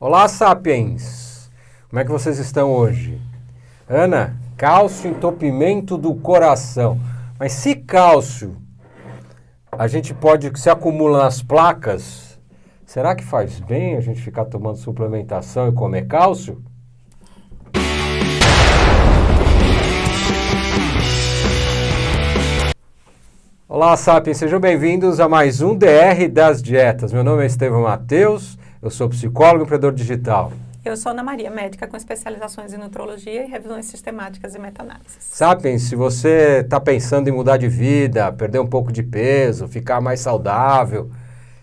Olá, Sapiens! Como é que vocês estão hoje? Ana, cálcio, entupimento do coração. Mas se cálcio se acumula nas placas, será que faz bem a gente ficar tomando suplementação e comer cálcio? Olá, Sapiens, sejam bem-vindos a mais um DR das Dietas. Meu nome é Estevão Mateus, eu sou psicólogo e empreendedor digital. Eu sou Ana Maria, médica com especializações em nutrologia e revisões sistemáticas e meta-análises. Sapiens, se você está pensando em mudar de vida, perder um pouco de peso, ficar mais saudável,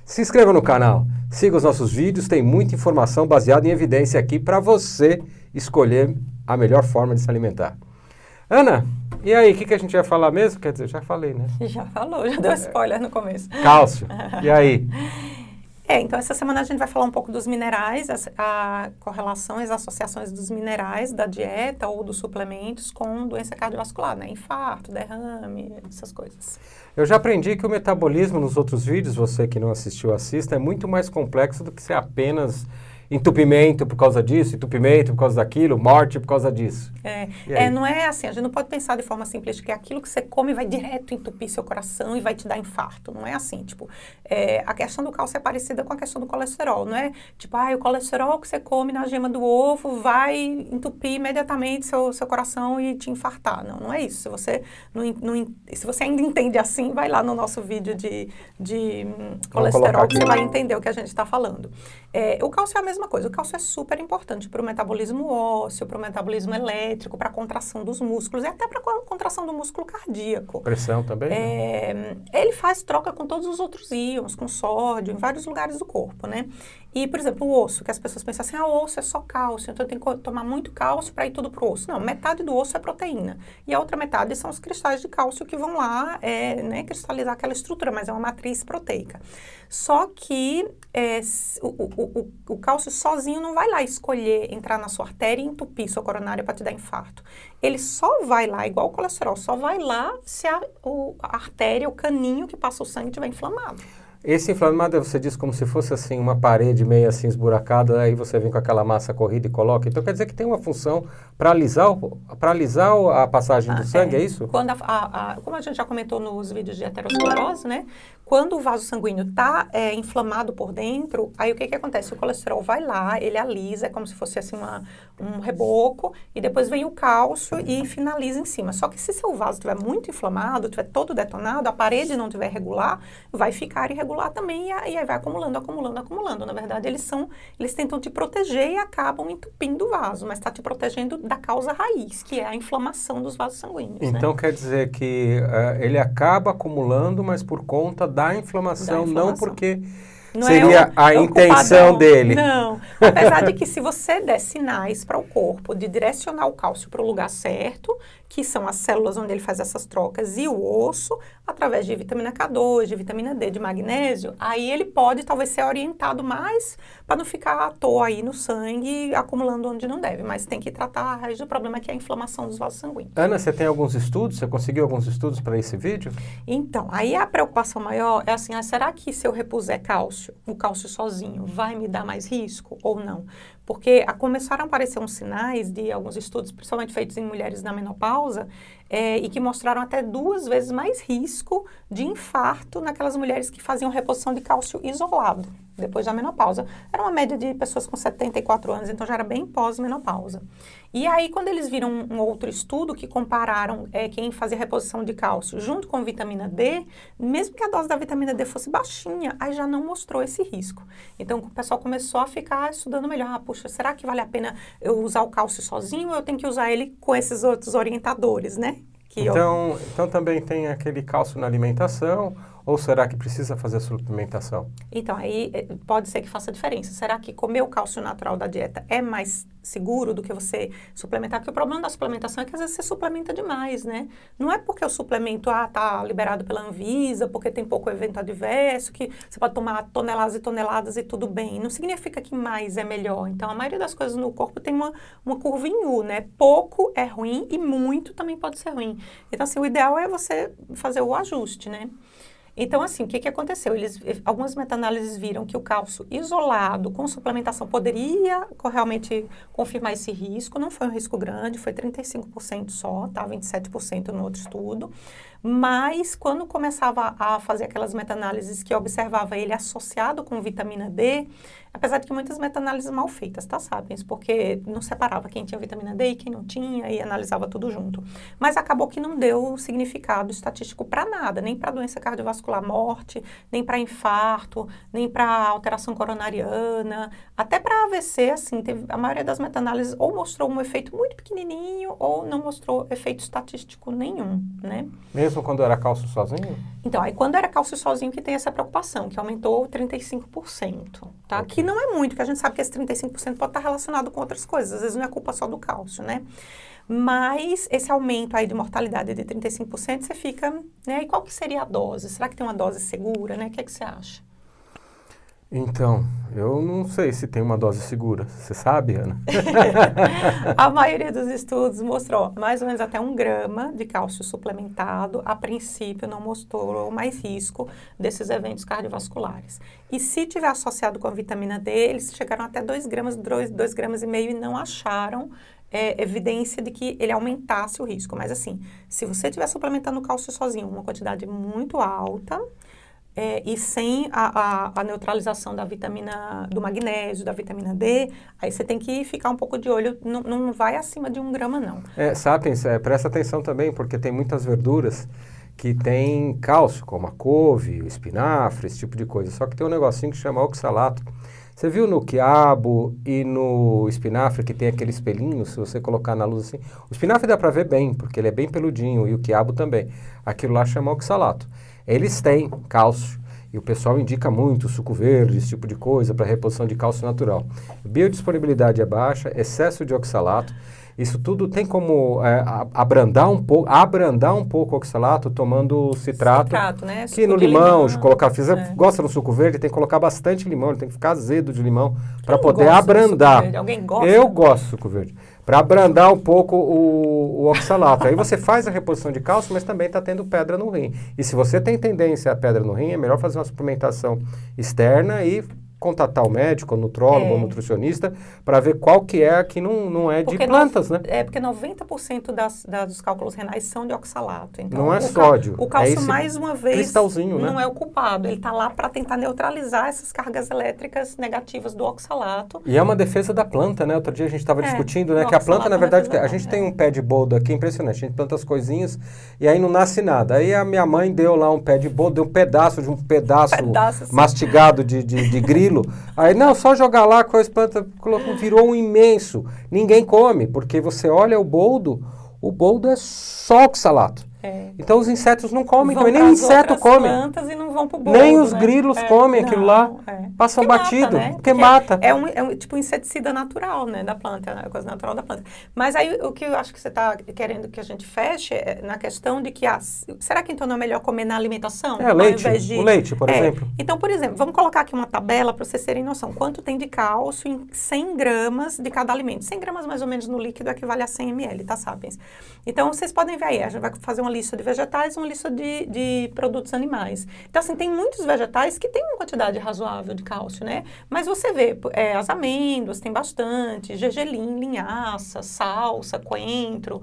se inscreva no canal, siga os nossos vídeos, tem muita informação baseada em evidência aqui para você escolher a melhor forma de se alimentar. Ana, e aí, o que a gente vai falar mesmo? Quer dizer, já falei, né? Já falou, já deu spoiler no começo. Cálcio, e aí? Então essa semana a gente vai falar um pouco dos minerais, a correlações, as associações dos minerais da dieta ou dos suplementos com doença cardiovascular, né? Infarto, derrame, essas coisas. Eu já aprendi que o metabolismo nos outros vídeos, você que não assistiu, assista, é muito mais complexo do que ser apenas entupimento por causa disso, entupimento por causa daquilo, morte por causa disso. Não é assim, a gente não pode pensar de forma simples que aquilo que você come vai direto entupir seu coração e vai te dar infarto. Não é assim, a questão do cálcio é parecida com a questão do colesterol, não é? o colesterol que você come na gema do ovo vai entupir imediatamente seu coração e te infartar. Não é isso. Se você ainda entende assim, vai lá no nosso vídeo de colesterol que você vai entender o que a gente está falando. O cálcio é a mesma coisa. O cálcio é super importante para o metabolismo ósseo, para o metabolismo elétrico, para a contração dos músculos e até para a contração do músculo cardíaco. Pressão também? Ele faz troca com todos os outros íons, com sódio, em vários lugares do corpo, né? E, por exemplo, o osso, que as pessoas pensam assim, o osso é só cálcio, então eu tenho que tomar muito cálcio para ir tudo pro osso. Não, metade do osso é proteína. E a outra metade são os cristais de cálcio que vão lá, cristalizar aquela estrutura, mas é uma matriz proteica. Só que o cálcio sozinho não vai lá escolher entrar na sua artéria e entupir sua coronária para te dar infarto. Ele só vai lá, igual o colesterol, só vai lá se a artéria, o caninho que passa o sangue estiver inflamado. Esse inflamado, você diz como se fosse assim uma parede meio assim esburacada, aí você vem com aquela massa corrida e coloca. Então quer dizer que tem uma função para alisar a passagem do sangue, é isso? Como a gente já comentou nos vídeos de aterosclerose, né? Quando o vaso sanguíneo está inflamado por dentro, aí o que acontece? O colesterol vai lá, ele alisa, é como se fosse assim um reboco, e depois vem o cálcio e finaliza em cima. Só que se seu vaso estiver muito inflamado, estiver todo detonado, a parede não estiver regular, vai ficar irregular também, e aí vai acumulando. Na verdade, eles tentam te proteger e acabam entupindo o vaso, mas está te protegendo da causa raiz, que é a inflamação dos vasos sanguíneos. Então quer dizer que ele acaba acumulando, mas por conta da inflamação, não porque não seria a intenção dele. Não, apesar de que se você der sinais para o corpo de direcionar o cálcio para o lugar certo, que são as células onde ele faz essas trocas, e o osso, através de vitamina K2, de vitamina D, de magnésio, aí ele pode talvez ser orientado mais para não ficar à toa aí no sangue, acumulando onde não deve, mas tem que tratar a raiz do problema, que é a inflamação dos vasos sanguíneos. Ana, você tem alguns estudos? Você conseguiu alguns estudos para esse vídeo? Então, aí a preocupação maior é assim, será que se eu repuser cálcio, o cálcio sozinho, vai me dar mais risco ou não? Porque começaram a aparecer uns sinais de alguns estudos, principalmente feitos em mulheres na menopausa, e que mostraram até 2 vezes mais risco de infarto naquelas mulheres que faziam reposição de cálcio isolado, depois da menopausa. Era uma média de pessoas com 74 anos, então já era bem pós-menopausa. E aí, quando eles viram um outro estudo que compararam quem fazia reposição de cálcio junto com vitamina D, mesmo que a dose da vitamina D fosse baixinha, aí já não mostrou esse risco. Então, o pessoal começou a ficar estudando melhor. Puxa, será que vale a pena eu usar o cálcio sozinho ou eu tenho que usar ele com esses outros orientadores, né? Então também tem aquele cálcio na alimentação, ou será que precisa fazer suplementação? Então, aí pode ser que faça diferença. Será que comer o cálcio natural da dieta é mais seguro do que você suplementar? Porque o problema da suplementação é que às vezes você suplementa demais, né? Não é porque o suplemento tá liberado pela Anvisa, porque tem pouco evento adverso, que você pode tomar toneladas e toneladas e tudo bem. Não significa que mais é melhor. Então, a maioria das coisas no corpo tem uma curva em U, né? Pouco é ruim e muito também pode ser ruim. Então, assim, o ideal é você fazer o ajuste, né? Então, assim, o que que aconteceu? Algumas meta-análises viram que o cálcio isolado com suplementação poderia realmente confirmar esse risco. Não foi um risco grande, foi 35% só, tá? 27% no outro estudo. Mas, quando começava a fazer aquelas meta-análises que observava ele associado com vitamina D, apesar de que muitas meta-análises mal feitas, tá, Sapiens? Porque não separava quem tinha vitamina D e quem não tinha e analisava tudo junto. Mas acabou que não deu significado estatístico para nada, nem para doença cardiovascular morte, nem para infarto, nem para alteração coronariana, até para AVC, assim, a maioria das meta-análises ou mostrou um efeito muito pequenininho ou não mostrou efeito estatístico nenhum, né? Mesmo quando era cálcio sozinho? Então, aí quando era cálcio sozinho que tem essa preocupação, que aumentou 35%, tá? Ok. Que não é muito, porque a gente sabe que esse 35% pode estar relacionado com outras coisas, às vezes não é culpa só do cálcio, né? Mas esse aumento aí de mortalidade de 35%, você fica, né? E qual que seria a dose? Será que tem uma dose segura, né? O que é que você acha? Então, eu não sei se tem uma dose segura. Você sabe, Ana? A maioria dos estudos mostrou mais ou menos até 1 grama de cálcio suplementado. A princípio, não mostrou mais risco desses eventos cardiovasculares. E se tiver associado com a vitamina D, eles chegaram até 2 gramas, 2,5 gramas e não acharam evidência de que ele aumentasse o risco. Mas assim, se você estiver suplementando o cálcio sozinho, uma quantidade muito alta, e sem a neutralização da vitamina, do magnésio, da vitamina D, aí você tem que ficar um pouco de olho, não vai acima de 1 grama, não. Sapiens, presta atenção também, porque tem muitas verduras que tem cálcio, como a couve, o espinafre, esse tipo de coisa. Só que tem um negocinho que chama oxalato. Você viu no quiabo e no espinafre que tem aquele espelhinho, se você colocar na luz assim? O espinafre dá para ver bem, porque ele é bem peludinho, e o quiabo também. Aquilo lá chama oxalato. Eles têm cálcio, e o pessoal indica muito suco verde, esse tipo de coisa, para reposição de cálcio natural. Biodisponibilidade é baixa, excesso de oxalato. Isso tudo tem como abrandar um pouco o oxalato tomando citrato, né? Que no limão, colocar, gosta do suco verde, tem que colocar bastante limão, ele tem que ficar azedo de limão para poder abrandar. Alguém gosta? Eu gosto do suco verde. Para abrandar um pouco o oxalato. Aí você faz a reposição de cálcio, mas também está tendo pedra no rim. E se você tem tendência a pedra no rim, é melhor fazer uma suplementação externa e contatar o médico, o nutrólogo, o nutricionista, para ver qual que é a que não é de plantas, né? Porque 90% dos cálculos renais são de oxalato. Então, não é sódio. O cálcio, mais uma vez, cristalzinho, não né? é o culpado. Ele está lá para tentar neutralizar essas cargas elétricas negativas do oxalato. E é uma defesa da planta, né? Outro dia a gente estava discutindo, né? Que a planta, na verdade, a gente tem um pé de boldo aqui impressionante. A gente planta as coisinhas e aí não nasce nada. Aí a minha mãe deu lá um pé de boldo, deu um pedaço mastigado de grilo. Aí, não, só jogar lá, coisa, planta, virou um imenso. Ninguém come, porque você olha o boldo é só oxalato. Então os insetos não comem também, nem o inseto come. Plantas e não vão pro boldo, nem os grilos comem aquilo lá, passam batido, porque mata. É um tipo inseticida natural, né, da planta, é uma coisa natural da planta. Mas aí o que eu acho que você está querendo que a gente feche é na questão de que, será que então não é melhor comer na alimentação? Leite, o leite, por exemplo. Então, por exemplo, vamos colocar aqui uma tabela para vocês terem noção. Quanto tem de cálcio em 100 gramas de cada alimento? 100 gramas mais ou menos no líquido equivale a 100 ml, tá, Sapiens? Então, vocês podem ver aí, a gente vai fazer uma lista de vegetais e uma lista de produtos animais. Então, assim, tem muitos vegetais que têm uma quantidade razoável de cálcio, né? Mas você vê, as amêndoas tem bastante, gergelim, linhaça, salsa, coentro,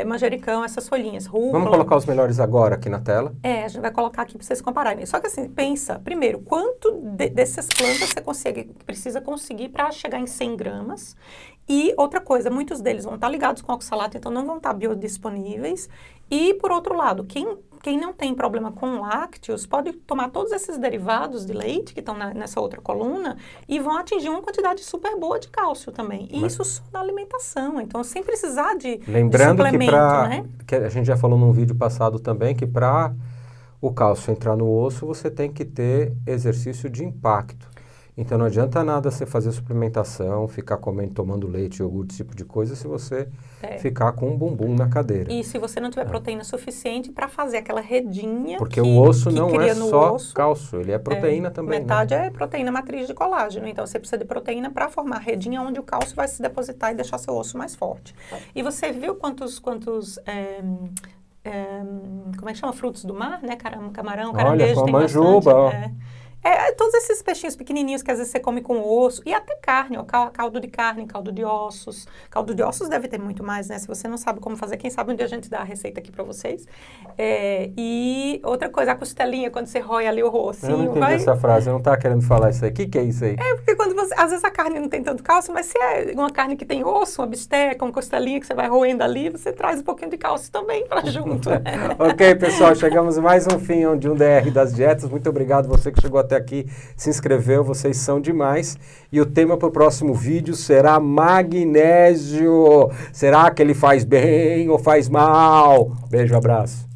manjericão, essas folhinhas, rúcula. Vamos colocar os melhores agora aqui na tela. A gente vai colocar aqui para vocês compararem. Só que assim, pensa, primeiro, quanto dessas plantas você precisa conseguir para chegar em 100 gramas. E outra coisa, muitos deles vão estar ligados com oxalato, então não vão estar biodisponíveis. E, por outro lado, quem não tem problema com lácteos pode tomar todos esses derivados de leite que estão nessa outra coluna e vão atingir uma quantidade super boa de cálcio também. E isso só na alimentação, então sem precisar de suplemento, né? Que a gente já falou num vídeo passado também, que para o cálcio entrar no osso, você tem que ter exercício de impacto. Então não adianta nada você fazer suplementação, ficar comendo, tomando leite, iogurte, esse tipo de coisa, se você ficar com um bumbum na cadeira. E se você não tiver proteína suficiente para fazer aquela redinha. Porque o osso não é só cálcio, ele é proteína também. Metade é proteína matriz de colágeno, então você precisa de proteína para formar a redinha onde o cálcio vai se depositar e deixar seu osso mais forte. E você viu quantos como é que chama? Frutos do mar, né? Camarão, Olha, caranguejo, com tem manjuba, ó. bastante. Todos esses peixinhos pequenininhos que às vezes você come com osso, e até carne, ó, caldo de carne, caldo de ossos. Caldo de ossos deve ter muito mais, né? Se você não sabe como fazer, quem sabe um dia a gente dá a receita aqui pra vocês. E outra coisa, a costelinha, quando você rói ali o Eu não ossinho, entendi essa frase, eu não estava querendo falar isso aí. O que é isso aí? porque quando você, às vezes a carne não tem tanto cálcio, mas se é uma carne que tem osso, uma bisteca, uma costelinha que você vai roendo ali, você traz um pouquinho de cálcio também para junto. Ok, pessoal, chegamos mais um fim de um DR das dietas. Muito obrigado você que chegou até aqui, se inscreveu, vocês são demais. E o tema para o próximo vídeo será magnésio. Será que ele faz bem ou faz mal? Beijo, abraço.